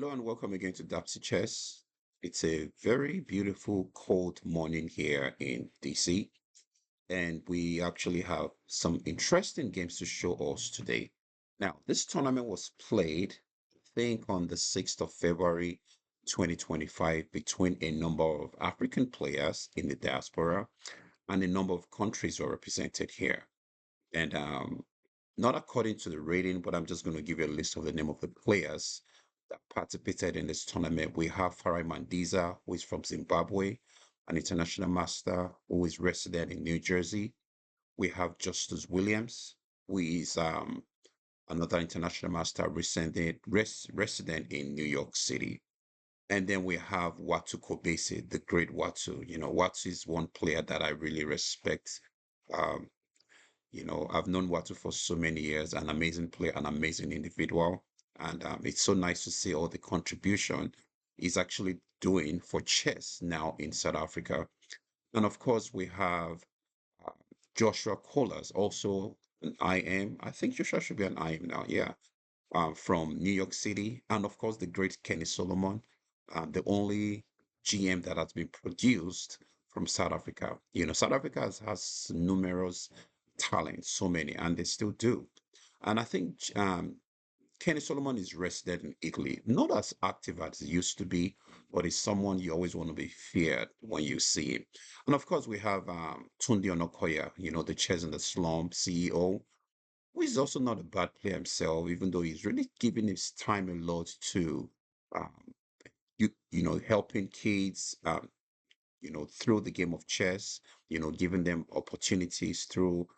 Hello and welcome again to Dapsy Chess. It's a very beautiful cold morning here in DC, and we actually have some interesting games to show us today. Now, this tournament was played, I think, on the 6th of February 2025 between a number of African players in the diaspora and a number of countries were represented here. And not according to the rating, but I'm just going to give you a list of the name of the players that participated in this tournament. We have Farai Mandhiza, who is from Zimbabwe, an international master who is resident in New Jersey. We have Justice Williams, who is another international master resident in New York City. And then we have Watu Kobese, the great Watu. Watu is one player that I really respect. Um, I've known Watu for so many years, an amazing player, an amazing individual. And it's so nice to see all the contribution he's actually doing for chess now in South Africa. And of course, we have uh, Joshua Kolas, also an IM. I think Joshua should be an IM now, yeah, from New York City. And of course, the great Kenny Solomon, the only GM that has been produced from South Africa. South Africa has numerous talents, so many, and they still do. And I think Kenny Solomon is resident in Italy, not as active as he used to be, but is someone you always want to be feared when you see him. And of course, we have Tunde Onakoya, the Chess in the Slum CEO, who is also not a bad player himself, even though he's really giving his time a lot to, um, helping kids, through the game of chess, giving them opportunities through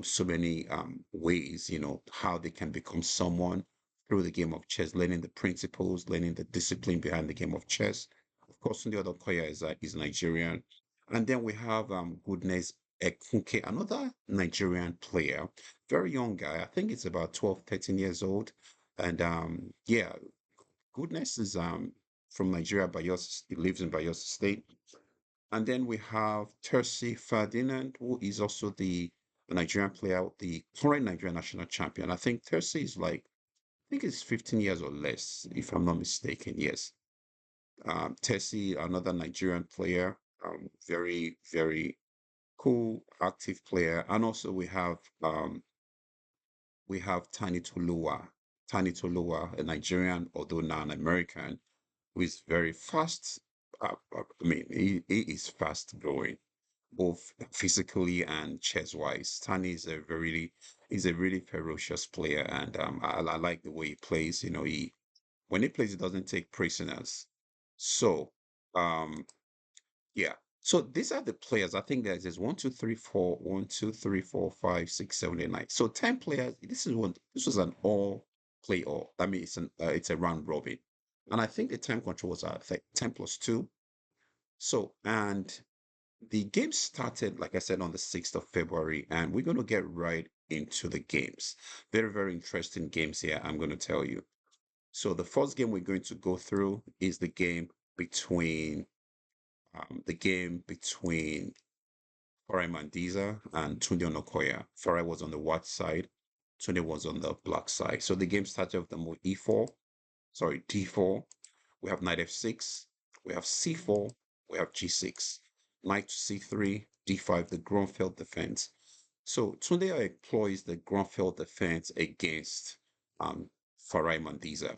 so many ways, how they can become someone through the game of chess, learning the principles, learning the discipline behind the game of chess. Of course, the other player is Nigerian. And then we have Goodness Ekunke, another Nigerian player, very young guy. I think it's about 12, 13 years old. And yeah, Goodness is from Nigeria, Bayelsa, he lives in Bayelsa State. And then we have Tercy Ferdinand, who is also the Nigerian player, the current Nigerian national champion. I think Tercy is like, I think it's 15 years or less, if I'm not mistaken. Yes. Tercy, another Nigerian player, very, very cool, active player. And also we have Tani Toluwa, a Nigerian, although now an American, who is very fast. I mean, he is fast growing, both physically and chess wise. Tani is a really ferocious player, and I like the way he plays. He when he plays, he doesn't take prisoners. So, um, yeah. So these are the players. I think there's 1, 2, 3, 4, 1, 2, 3, 4, 5, 6, 7, 8, 9. So 10 players. This was an all play all. That means it's a round robin. And I think the time control was I think 10 plus 2. So and the game started, like I said, on the 6th of February, and we're going to get right into the games. Very, very interesting games here, I'm going to tell you. So the first game we're going to go through is the game between Farai Mandhiza and Tunde Onakoya. Farai was on the white side, Tunde was on the black side. So the game started with them with D4. We have knight F6, we have C4, we have G6, knight to C3, D5, the Grunfeld defense. So Tunde employs the Grunfeld defense against Farai Mandhiza.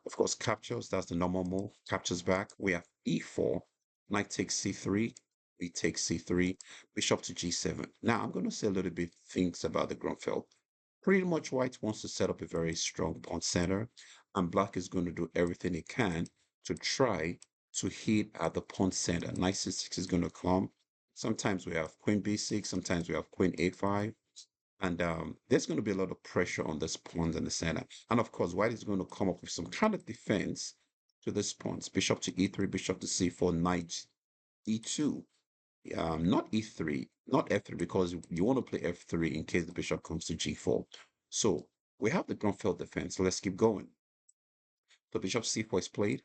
Of course, captures, that's the normal move. Captures back. We have E4, knight takes C3, we take C3, bishop to G7. Now, I'm going to say a little bit things about the Grunfeld. Pretty much white wants to set up a very strong pawn center, and black is going to do everything it can to try to hit at the pawn center. Knight C6 is going to come. Sometimes we have queen B6, sometimes we have queen A5. And there's going to be a lot of pressure on this pawn in the center. And of course, white is going to come up with some kind of defense to this pawns. Bishop to E3, bishop to C4, knight E2. Not E3, not F3, because you want to play F3 in case the bishop comes to G4. So we have the Grunfeld defense. So let's keep going. So bishop C4 is played.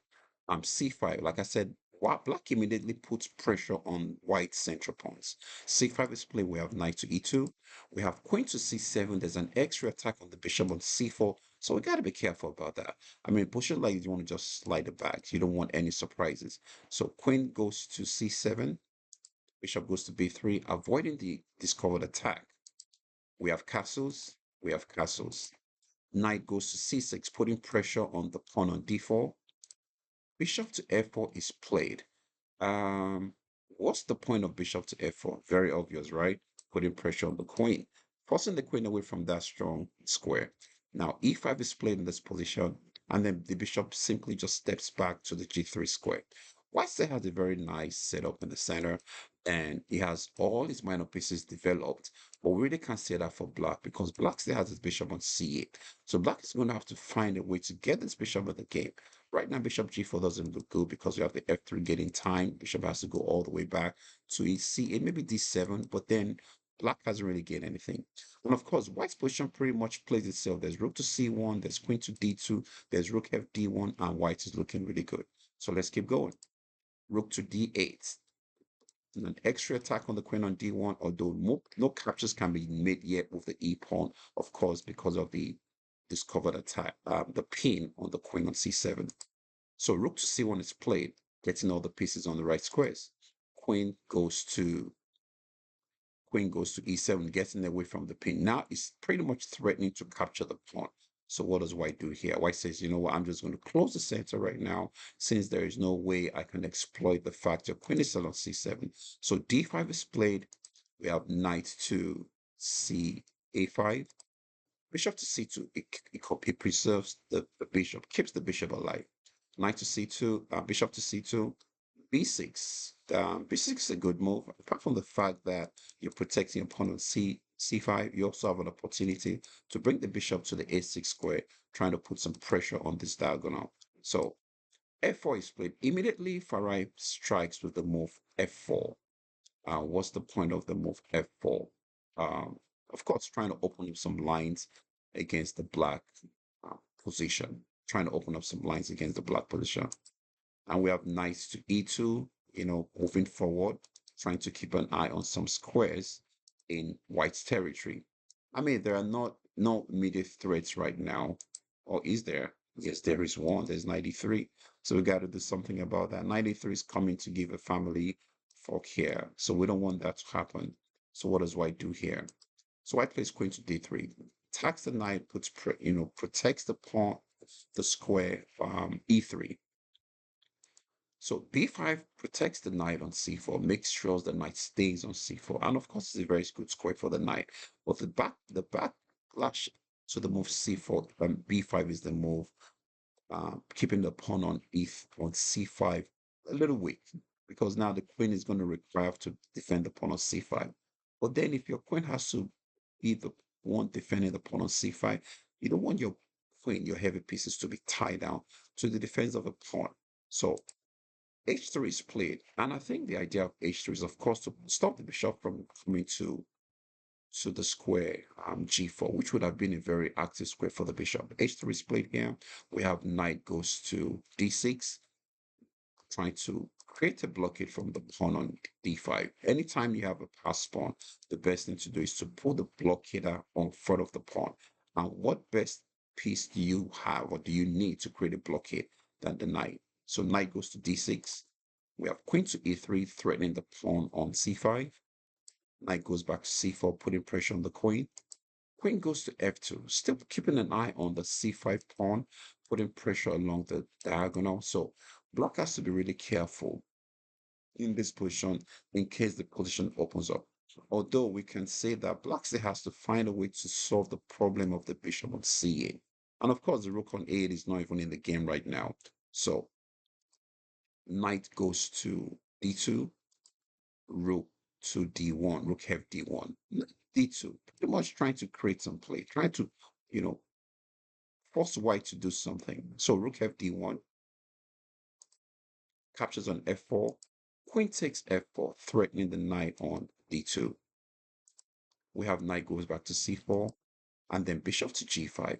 C5, like I said, black immediately puts pressure on white central pawns. C5 is played. We have knight to E2. We have queen to C7. There's an extra attack on the bishop on C4. So we got to be careful about that. I mean, position like you want to just slide it back. You don't want any surprises. So queen goes to c7, bishop goes to b3, avoiding the discovered attack. We have castles. We have castles. Knight goes to c6, putting pressure on the pawn on d4. Bishop to f4 is played. Um, what's the point of bishop to f4? Very obvious, right? Putting pressure on the queen, forcing the queen away from that strong square. Now, e5 is played in this position, and then the bishop simply just steps back to the g3 square. White still has a very nice setup in the center, and he has all his minor pieces developed, but we really can't say that for black because black still has his bishop on c8. So black is going to have to find a way to get this bishop in the game. Right now, bishop g4 doesn't look good because you have the f3 getting time. Bishop has to go all the way back to c8, maybe d7, but then black hasn't really gained anything. And of course, white's position pretty much plays itself. There's rook to c1, there's queen to d2, there's rook fd1, and white is looking really good. So let's keep going. Rook to d8. And an extra attack on the queen on d1, although no captures can be made yet with the e pawn, of course, because of the discovered attack, the pin on the queen on c7. So rook to c1 is played, getting all the pieces on the right squares. Queen goes to e7, getting away from the pin. Now it's pretty much threatening to capture the pawn. So what does white do here? White says, you know what, I'm just going to close the center right now, since there is no way I can exploit the fact that queen is still on c7. So d5 is played. We have knight to a5. Bishop to c2, it preserves the bishop, keeps the bishop alive. Knight to c2, bishop to c2, b6. B6 is a good move, apart from the fact that you're protecting your opponent c5, you also have an opportunity to bring the bishop to the a6 square, trying to put some pressure on this diagonal. So f4 is played. Immediately, Farai strikes with the move f4. What's the point of the move f4? Um, of course, trying to open up some lines against the black position. Trying to open up some lines against the black position. And we have knights to e2, moving forward, trying to keep an eye on some squares in white's territory. I mean, there are no immediate threats right now, or is there? Yes, there is one. There's 93. So we got to do something about that. 93 is coming to give a family fork here. So we don't want that to happen. So what does white do here? So white plays queen to d3. Attacks the knight, protects the pawn, the square, e3. So b5 protects the knight on c4, makes sure the knight stays on c4, and of course it's a very good square for the knight. But the backlash to the move c4, b5 is the move, keeping the pawn on on c5 a little weak, because now the queen is going to require to defend the pawn on c5. But then if your queen has to be the one defending the pawn on c5, you don't want your queen, your heavy pieces, to be tied down to the defense of a pawn. So h3 is played, and I think the idea of h3 is, of course, to stop the bishop from coming to the square g4, which would have been a very active square for the bishop. h3 is played here. We have knight goes to d6, trying to create a blockade from the pawn on d5. Anytime you have a pass pawn, the best thing to do is to put the blockader on front of the pawn. And what best piece do you have, or do you need to create a blockade than the knight? So knight goes to d6. We have queen to e3, threatening the pawn on c5. Knight goes back to c4, putting pressure on the queen. Queen goes to f2, still keeping an eye on the c5 pawn, putting pressure along the diagonal. So black has to be really careful in this position in case the position opens up. Although we can say that black still has to find a way to solve the problem of the bishop on c8. And of course, the rook on a8 is not even in the game right now. So knight goes to d2, rook to d1, rook fd1, d2, pretty much trying to create some play, trying to, force white to do something. So rook fd1, captures on f4, queen takes f4, threatening the knight on d2. We have knight goes back to c4, and then bishop to g5.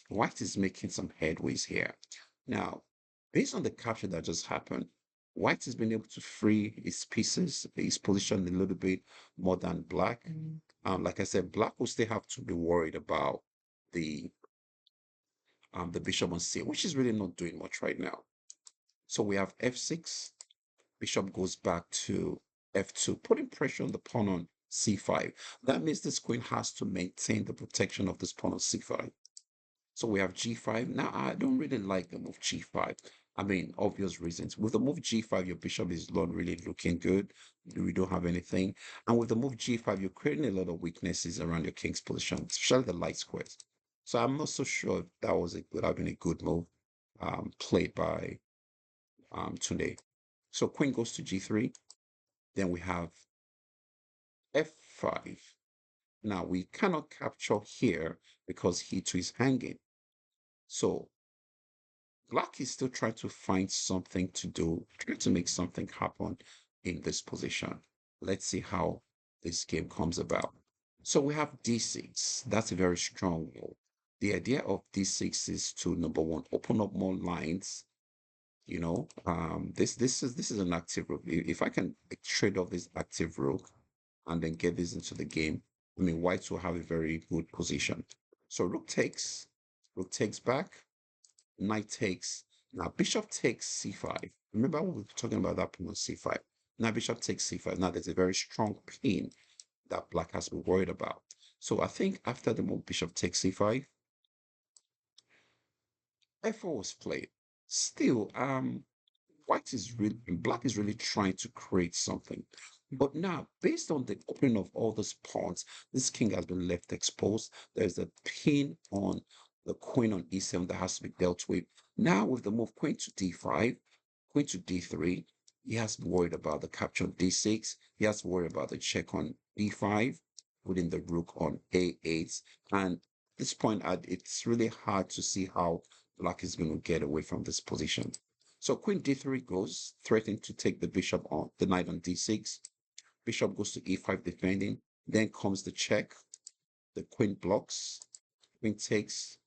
White is making some headways here. Now, based on the capture that just happened, white has been able to free his pieces, his position a little bit more than black. Like I said, black will still have to be worried about the the bishop on c, which is really not doing much right now. So we have f6, bishop goes back to f2, putting pressure on the pawn on c5. That means this queen has to maintain the protection of this pawn on c5. So we have g5. Now, I don't really like the move g5. I mean, obvious reasons. With the move g5, your bishop is not really looking good. We don't have anything. And with the move g5, you're creating a lot of weaknesses around your king's position, especially the light squares. So I'm not so sure if that would have been a good move played by Tunde. So queen goes to g3. Then we have f5. Now, we cannot capture here because he2 is hanging. So Black is still trying to find something to do, trying to make something happen in this position. Let's see how this game comes about. So we have d6. That's a very strong move. The idea of d6 is to, number one, open up more lines. You know, this is an active rook. If I can trade off this active rook and then get this into the game, I mean, whites will have a very good position. So rook takes back, knight takes. Now bishop takes c5. Remember we were talking about that pawn on c5. Now bishop takes c5. Now there's a very strong pin that black has to be worried about. So I think after the move bishop takes c5, f4 was played. Still, black is really trying to create something. But now, based on the opening of all these pawns, this king has been left exposed. There's a pin on the queen on e7 that has to be dealt with. Now, with the move queen to d5, queen to d3, he has to be worried about the capture on d6. He has to worry about the check on d5, putting the rook on a8. And at this point, it's really hard to see how black is going to get away from this position. So queen d3 goes, threatening to take the bishop on the knight on d6. Bishop goes to e5 defending. Then comes the check. The queen blocks. Queen takes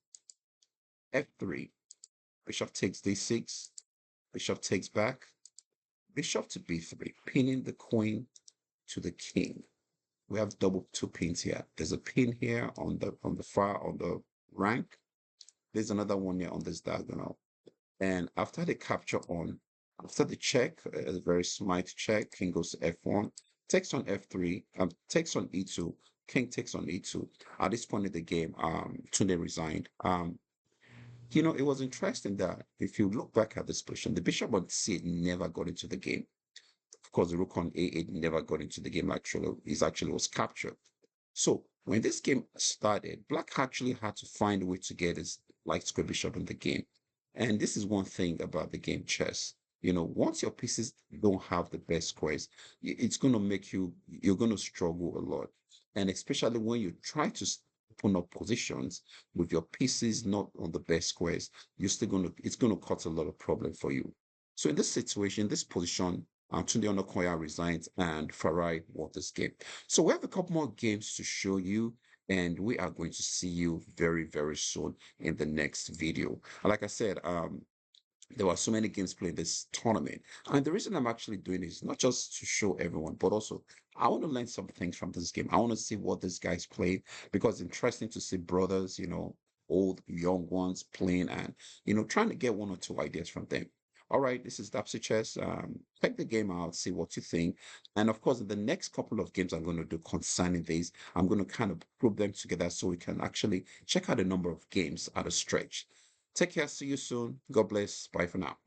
f3. Bishop takes d6. Bishop takes back. Bishop to b3, pinning the queen to the king. We have double two pins here. There's a pin here on the rank. There's another one here on this diagonal. And after after the check, a very smart check, king goes to f1, takes on f3, takes on e2, king takes on e2. At this point in the game, Tunde resigned. It was interesting that if you look back at this position, the bishop on c8 never got into the game. Of course, the rook on a8 never got into the game. Actually, was captured. So when this game started, black actually had to find a way to get his light square bishop in the game. And this is one thing about the game chess. Once your pieces don't have the best squares, it's going to you're going to struggle a lot. And especially when you try to open up positions with your pieces not on the best squares, it's going to cause a lot of problem for you. So in this situation, this position, Tunde Onakoya resigns and Farai won this game. So we have a couple more games to show you, and we are going to see you very, very soon in the next video. Like I said, there were so many games played this tournament. And the reason I'm actually doing this is not just to show everyone, but also I want to learn some things from this game. I want to see what these guys played because it's interesting to see brothers, old, young ones playing and, trying to get one or two ideas from them. All right, this is Dapsy Chess. Check the game out, see what you think. And of course, in the next couple of games I'm going to do concerning these, I'm going to kind of group them together so we can actually check out a number of games at a stretch. Take care. See you soon. God bless. Bye for now.